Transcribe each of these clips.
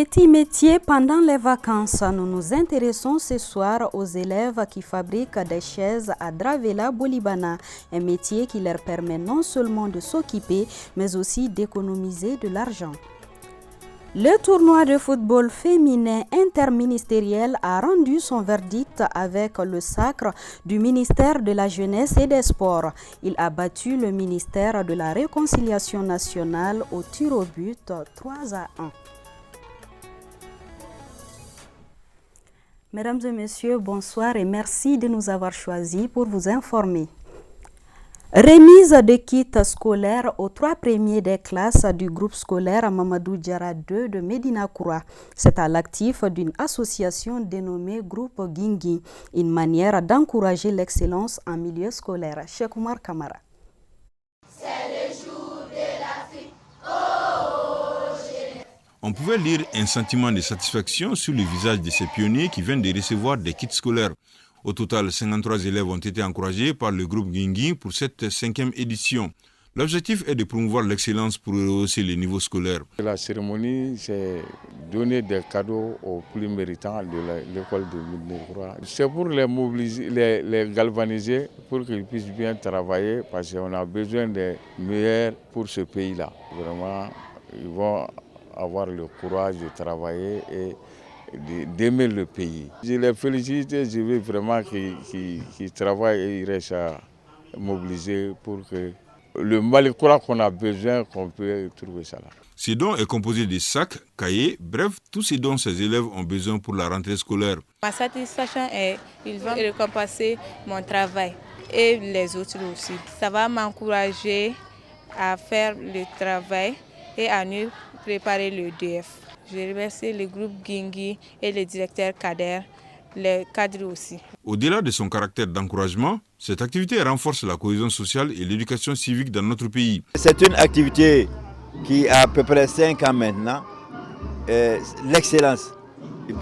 Petit métier pendant les vacances. Nous nous intéressons ce soir aux élèves qui fabriquent des chaises à Dravela Bolibana, un métier qui leur permet non seulement de s'occuper, mais aussi d'économiser de l'argent. Le tournoi de football féminin interministériel a rendu son verdict avec le sacre du ministère de la Jeunesse et des Sports. Il a battu le ministère de la Réconciliation nationale au tir au but 3-1. Mesdames et messieurs, bonsoir et merci de nous avoir choisis pour vous informer. Remise de kits scolaires aux 3 premiers des classes du groupe scolaire Mamadou Diarra 2 de Médina Koura. C'est à l'actif d'une association dénommée Groupe Guingui, une manière d'encourager l'excellence en milieu scolaire. Cheikh Oumar Kamara. C'est le jour de l'Afrique. Oh, on pouvait lire un sentiment de satisfaction sur le visage de ces pionniers qui viennent de recevoir des kits scolaires. Au total, 53 élèves ont été encouragés par le groupe Guingui pour cette 5e édition. L'objectif est de promouvoir l'excellence pour rehausser les niveaux scolaires. La cérémonie, c'est donner des cadeaux aux plus méritants de l'école de Médina. C'est pour les mobiliser, les galvaniser pour qu'ils puissent bien travailler parce qu'on a besoin des meilleurs pour ce pays-là. Vraiment, ils vont avoir le courage de travailler et d'aimer le pays. Je les félicite et je veux vraiment qu'ils travaillent et ils restent à mobiliser pour que le Malikoura qu'on a besoin, qu'on peut trouver ça là. Ce don est composé de sacs, cahiers, bref, tout ce dont ces élèves ont besoin pour la rentrée scolaire. Ma satisfaction est qu'ils vont récompenser mon travail et les autres aussi. Ça va m'encourager à faire le travail et à mieux préparer le DF. Je remercie le groupe Guingui et le directeur Kader, les cadres aussi. Au-delà de son caractère d'encouragement, cette activité renforce la cohésion sociale et l'éducation civique dans notre pays. C'est une activité qui a à peu près 5 ans maintenant. L'excellence. Ils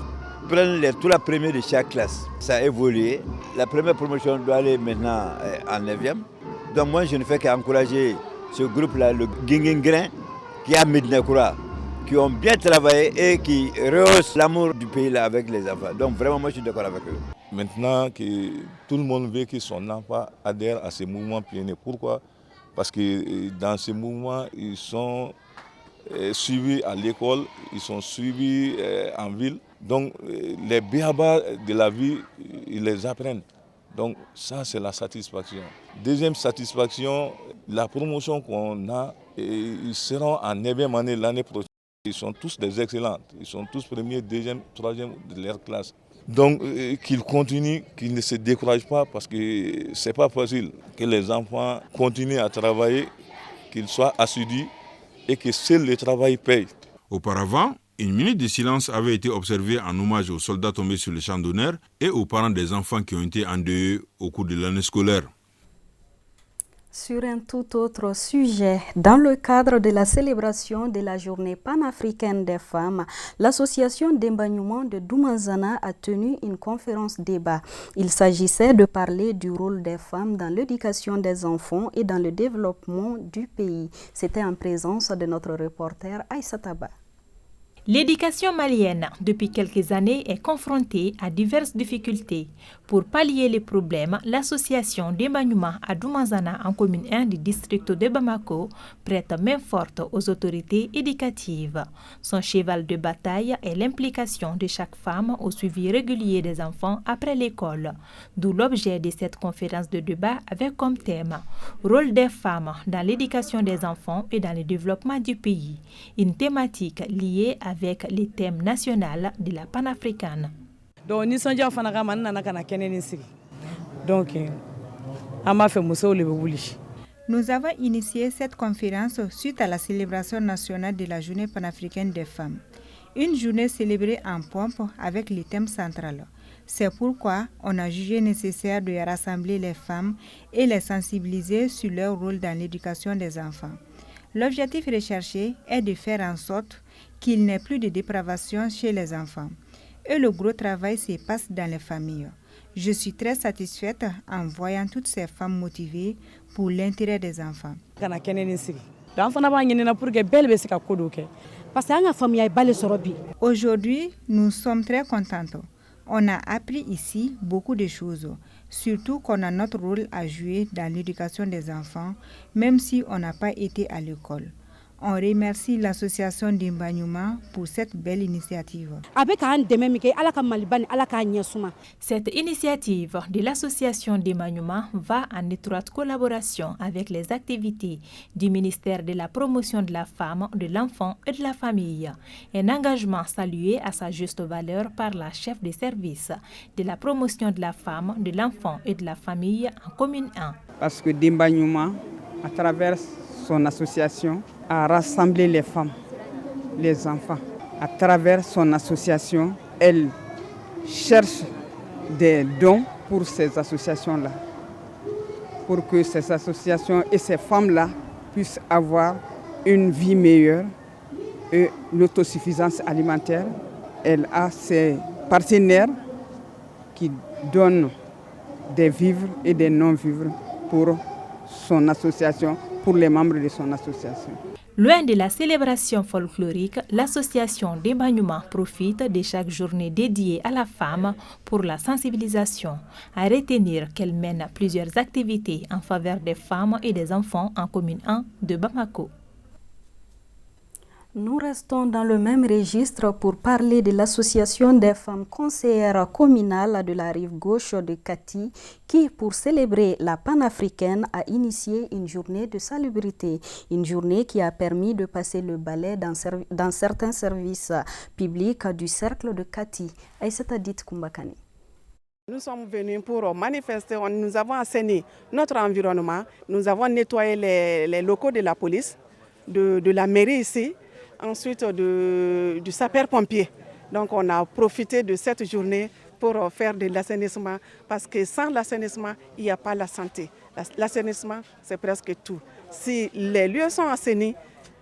prennent tous la première de chaque classe. Ça a évolué. La première promotion doit aller maintenant en 9e. Donc moi, je ne fais qu'encourager ce groupe-là, le Guingingrin, qui est à Médina Koura, qui ont bien travaillé et qui rehaussent l'amour du pays là avec les enfants. Donc vraiment, moi je suis d'accord avec eux. Maintenant que tout le monde veut que son enfant adhère à ces mouvements pionniers. Pourquoi? Parce que dans ces mouvements, ils sont suivis à l'école, ils sont suivis en ville. Donc les béabas de la vie, ils les apprennent. Donc ça, c'est la satisfaction. Deuxième satisfaction, la promotion qu'on a, ils seront en 9e année l'année prochaine. Ils sont tous des excellents, ils sont tous premiers, deuxième, troisième de leur classe. Donc qu'ils continuent, qu'ils ne se découragent pas parce que ce n'est pas facile que les enfants continuent à travailler, qu'ils soient assidus et que seul le travail paye. Auparavant, une minute de silence avait été observée en hommage aux soldats tombés sur le champ d'honneur et aux parents des enfants qui ont été endeuillés au cours de l'année scolaire. Sur un tout autre sujet, dans le cadre de la célébration de la journée panafricaine des femmes, l'association d'embagnement de Doumanzana a tenu une conférence débat. Il s'agissait de parler du rôle des femmes dans l'éducation des enfants et dans le développement du pays. C'était en présence de notre reporter Aïssa Taba. L'éducation malienne, depuis quelques années, est confrontée à diverses difficultés. Pour pallier les problèmes, l'association d'embagnement à Doumanzana en commune 1 du district de Bamako prête main forte aux autorités éducatives. Son cheval de bataille est l'implication de chaque femme au suivi régulier des enfants après l'école. D'où l'objet de cette conférence de débat avec comme thème « Rôle des femmes dans l'éducation des enfants et dans le développement du pays », une thématique liée avec les thèmes nationaux de la panafricaine. Donc, nous avons initié cette conférence suite à la célébration nationale de la journée panafricaine des femmes. Une journée célébrée en pompe avec le thème central. C'est pourquoi on a jugé nécessaire de rassembler les femmes et les sensibiliser sur leur rôle dans l'éducation des enfants. L'objectif recherché est de faire en sorte qu'il n'y ait plus de dépravation chez les enfants. Et le gros travail se passe dans les familles. Je suis très satisfaite en voyant toutes ces femmes motivées pour l'intérêt des enfants. Aujourd'hui, nous sommes très contentes. On a appris ici beaucoup de choses, surtout qu'on a notre rôle à jouer dans l'éducation des enfants, même si on n'a pas été à l'école. On remercie l'association d'Imbanyuma pour cette belle initiative. Cette initiative de l'association d'Imbanyuma va en étroite collaboration avec les activités du ministère de la promotion de la femme, de l'enfant et de la famille. Un engagement salué à sa juste valeur par la chef de service de la promotion de la femme, de l'enfant et de la famille en commune 1. Parce que d'Imbanyuma, à travers son association, a rassemblé les femmes, les enfants. À travers son association, elle cherche des dons pour ces associations-là, pour que ces associations et ces femmes-là puissent avoir une vie meilleure et l'autosuffisance alimentaire. Elle a ses partenaires qui donnent des vivres et des non-vivres pour son association, pour les membres de son association. Loin de la célébration folklorique, l'association d'Imbanyuma profite de chaque journée dédiée à la femme pour la sensibilisation, à retenir qu'elle mène plusieurs activités en faveur des femmes et des enfants en commune 1 de Bamako. Nous restons dans le même registre pour parler de l'association des femmes conseillères communales de la rive gauche de Kati qui, pour célébrer la panafricaine, a initié une journée de salubrité. Une journée qui a permis de passer le balai dans certains services publics du cercle de Kati. Aïssata Dit Kumbakani. Nous sommes venus pour manifester, nous avons assaini notre environnement, nous avons nettoyé les locaux de la police, de la mairie ici. Ensuite du sapeur-pompier. Donc on a profité de cette journée pour faire de l'assainissement parce que sans l'assainissement, il n'y a pas la santé. L'assainissement, c'est presque tout. Si les lieux sont assainis,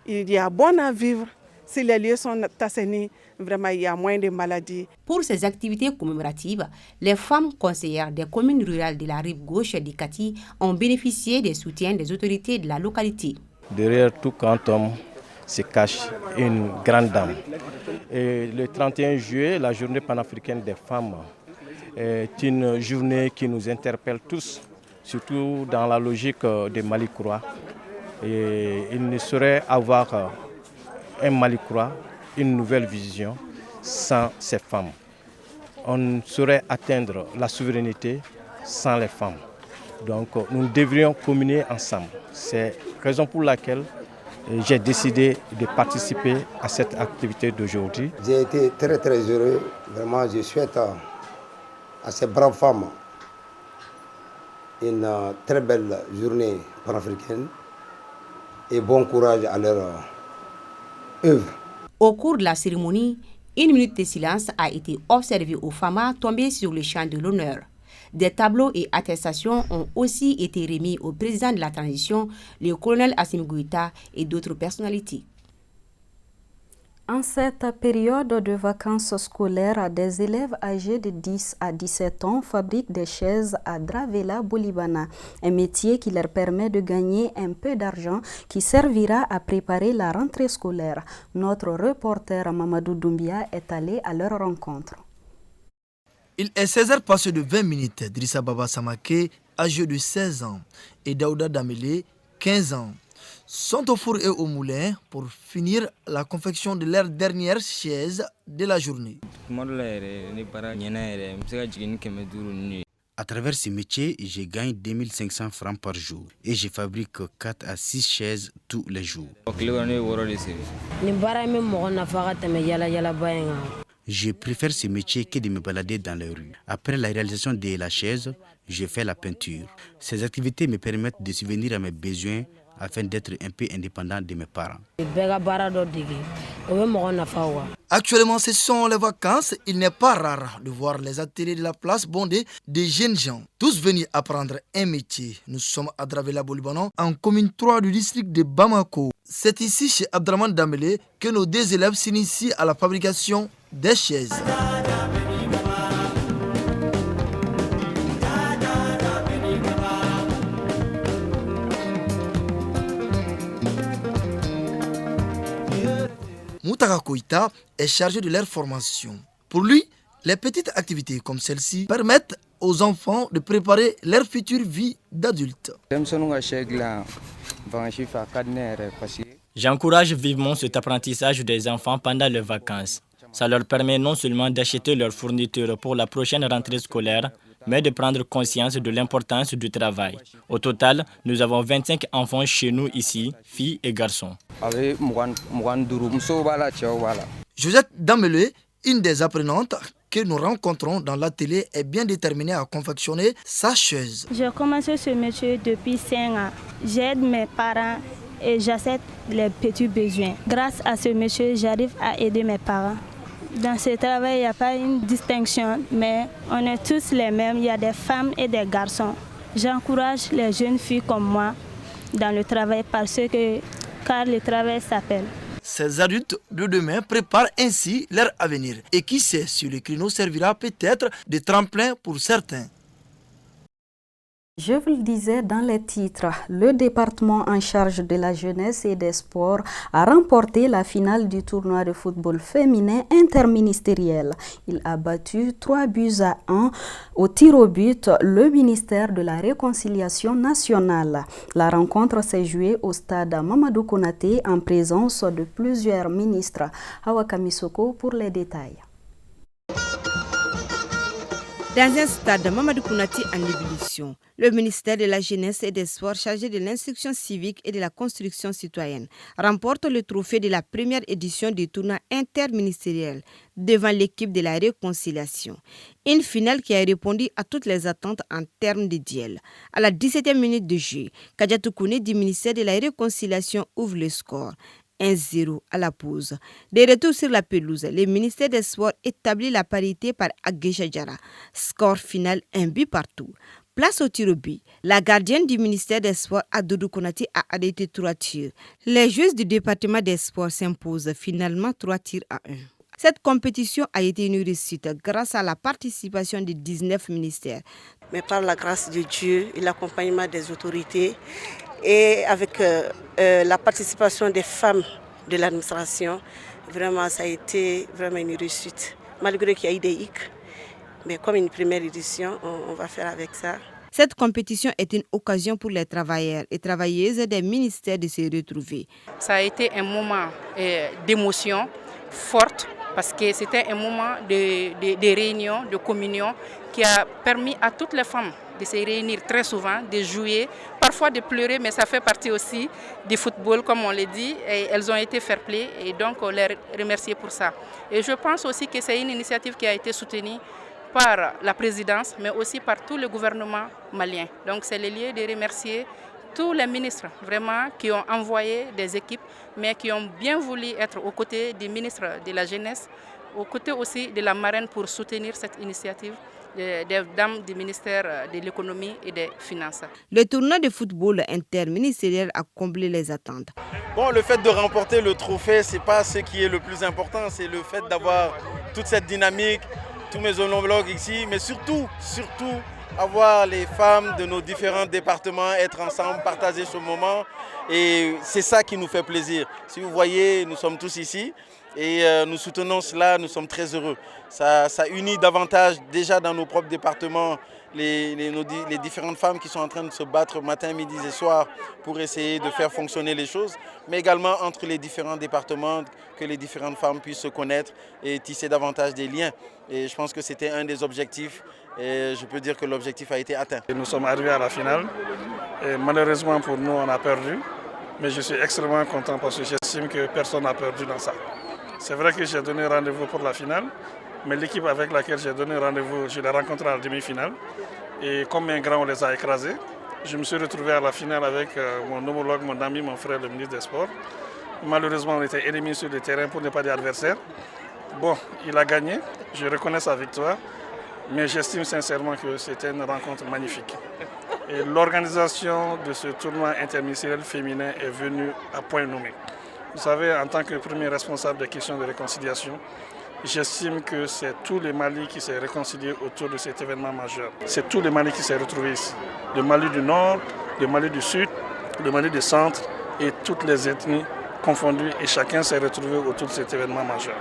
il y a bon à vivre. Si les lieux sont assainis, vraiment il y a moins de maladies. Pour ces activités commémoratives, les femmes conseillères des communes rurales de la rive gauche du Kati ont bénéficié des soutiens des autorités de la localité. Derrière tout canton se cache une grande dame. Et le 31 juillet, la journée panafricaine des femmes est une journée qui nous interpelle tous, surtout dans la logique de Mali Croix. Et il ne saurait avoir un Mali Croix, une nouvelle vision sans ces femmes. On ne saurait atteindre la souveraineté sans les femmes. Donc nous devrions communier ensemble. C'est la raison pour laquelle j'ai décidé de participer à cette activité d'aujourd'hui. J'ai été très heureux. Vraiment, je souhaite à ces braves femmes une très belle journée panafricaine et bon courage à leur œuvre. Au cours de la cérémonie, 1 minute de silence a été observée aux femmes tombées sur le champ de l'honneur. Des tableaux et attestations ont aussi été remis au président de la transition, le colonel Assimi Goïta et d'autres personnalités. En cette période de vacances scolaires, des élèves âgés de 10 à 17 ans fabriquent des chaises à Dravela Bolibana, un métier qui leur permet de gagner un peu d'argent qui servira à préparer la rentrée scolaire. Notre reporter Mamadou Doumbia est allé à leur rencontre. Il est 16h passé de 20 minutes. Drissa Baba Samake, âgé de 16 ans, et Daouda Damele, 15 ans, sont au four et au moulin pour finir la confection de leur dernière chaise de la journée. À travers ce métier, je gagne 2500 francs par jour et je fabrique 4 à 6 chaises tous les jours. Je préfère ce métier que de me balader dans les rues. Après la réalisation de la chaise, je fais la peinture. Ces activités me permettent de subvenir à mes besoins afin d'être un peu indépendant de mes parents. Actuellement, ce sont les vacances. Il n'est pas rare de voir les ateliers de la place bondés de jeunes gens, tous venus apprendre un métier. Nous sommes à Dravela Bolibana, en commune 3 du district de Bamako. C'est ici, chez Abdraman Damele, que nos 2 élèves s'initient à la fabrication des chaises. Moutaka Koïta est chargé de leur formation. Pour lui, les petites activités comme celle-ci permettent aux enfants de préparer leur future vie d'adulte. J'encourage vivement cet apprentissage des enfants pendant les vacances. Ça leur permet non seulement d'acheter leurs fournitures pour la prochaine rentrée scolaire, mais de prendre conscience de l'importance du travail. Au total, nous avons 25 enfants chez nous ici, filles et garçons. Josette Damele, une des apprenantes que nous rencontrons dans l'atelier, est bien déterminée à confectionner sa chaise. J'ai commencé ce métier depuis 5 ans. J'aide mes parents et j'achète les petits besoins. Grâce à ce métier, j'arrive à aider mes parents. Dans ce travail, il n'y a pas une distinction, mais on est tous les mêmes. Il y a des femmes et des garçons. J'encourage les jeunes filles comme moi dans le travail car le travail s'appelle. Ces adultes de demain préparent ainsi leur avenir. Et qui sait si le créneau servira peut-être de tremplin pour certains. Je vous le disais dans les titres, le département en charge de la jeunesse et des sports a remporté la finale du tournoi de football féminin interministériel. Il a battu 3-1 au tir au but le ministère de la Réconciliation nationale. La rencontre s'est jouée au stade Mamadou Konaté en présence de plusieurs ministres. Hawa Kamisoko pour les détails. Dans un stade de Mamadou Kounati en ébullition, le ministère de la Jeunesse et des Sports chargé de l'instruction civique et de la construction citoyenne remporte le trophée de la première édition du tournoi interministériel devant l'équipe de la Réconciliation. Une finale qui a répondu à toutes les attentes en termes de duel. À la 17e minute de jeu, Kadiatou Kouné du ministère de la Réconciliation ouvre le score. 1-0 à la pause. De retour sur la pelouse, le ministère des Sports établit la parité par Aguesha Diarra. Score final 1 but partout. Place au tir au but. La gardienne du ministère des Sports, Adoudou Konati, a arrêté 3 tirs. Les joueuses du département des Sports s'imposent finalement 3 tirs à 1. Cette compétition a été une réussite grâce à la participation de 19 ministères. Mais par la grâce de Dieu et l'accompagnement des autorités, et avec la participation des femmes de l'administration, vraiment ça a été vraiment une réussite. Malgré qu'il y a eu des hiccups, mais comme une première édition, on va faire avec ça. Cette compétition est une occasion pour les travailleurs et travailleuses des ministères de se retrouver. Ça a été un moment d'émotion forte parce que c'était un moment de réunion, de communion qui a permis à toutes les femmes de se réunir très souvent, de jouer, parfois de pleurer, mais ça fait partie aussi du football, comme on l'a dit, et elles ont été fair-play, et donc on les remercie pour ça. Et je pense aussi que c'est une initiative qui a été soutenue par la présidence, mais aussi par tout le gouvernement malien. Donc c'est le lieu de remercier tous les ministres vraiment qui ont envoyé des équipes, mais qui ont bien voulu être aux côtés du ministre de la Jeunesse, aux côtés aussi de la marraine pour soutenir cette initiative des dames du ministère de l'économie et des finances. Le tournoi de football interministériel a comblé les attentes. Bon, le fait de remporter le trophée, ce n'est pas ce qui est le plus important, c'est le fait d'avoir toute cette dynamique, tous mes homologues ici, mais surtout avoir les femmes de nos différents départements être ensemble, partager ce moment. Et c'est ça qui nous fait plaisir. Si vous voyez, nous sommes tous ici et nous soutenons cela, nous sommes très heureux. Ça unit davantage déjà dans nos propres départements les différentes femmes qui sont en train de se battre matin, midi et soir pour essayer de faire fonctionner les choses, mais également entre les différents départements, que les différentes femmes puissent se connaître et tisser davantage des liens. Et je pense que c'était un des objectifs et je peux dire que l'objectif a été atteint. Nous sommes arrivés à la finale et malheureusement pour nous on a perdu, mais je suis extrêmement content parce que j'estime que personne n'a perdu dans ça. C'est vrai que j'ai donné rendez-vous pour la finale, mais l'équipe avec laquelle j'ai donné rendez-vous, je l'ai rencontrée en demi-finale. Et comme un grand, on les a écrasés. Je me suis retrouvé à la finale avec mon homologue, mon ami, mon frère, le ministre des Sports. Malheureusement, on était éliminés sur le terrain pour ne pas dire adversaire. Bon, il a gagné, je reconnais sa victoire, mais j'estime sincèrement que c'était une rencontre magnifique. Et l'organisation de ce tournoi interministériel féminin est venue à point nommé. Vous savez, en tant que premier responsable des questions de réconciliation, j'estime que c'est tout le Mali qui s'est réconcilié autour de cet événement majeur. C'est tout le Mali qui s'est retrouvé ici. Le Mali du Nord, le Mali du Sud, le Mali du Centre et toutes les ethnies confondus, et chacun s'est retrouvé autour de cet événement majeur.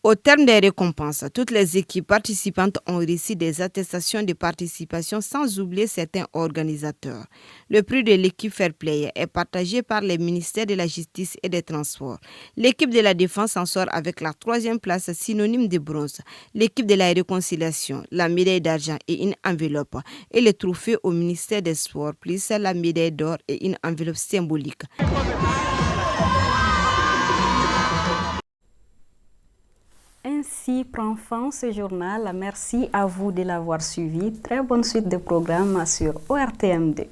Au terme des récompenses, toutes les équipes participantes ont reçu des attestations de participation sans oublier certains organisateurs. Le prix de l'équipe Fair Play est partagé par les ministères de la Justice et des Transports. L'équipe de la Défense en sort avec la 3e place synonyme de bronze. L'équipe de la Réconciliation, la médaille d'argent et une enveloppe. Et le trophée au ministère des Sports, plus la médaille d'or et une enveloppe symbolique. Ainsi prend fin ce journal. Merci à vous de l'avoir suivi. Très bonne suite de programmes sur ORTM2.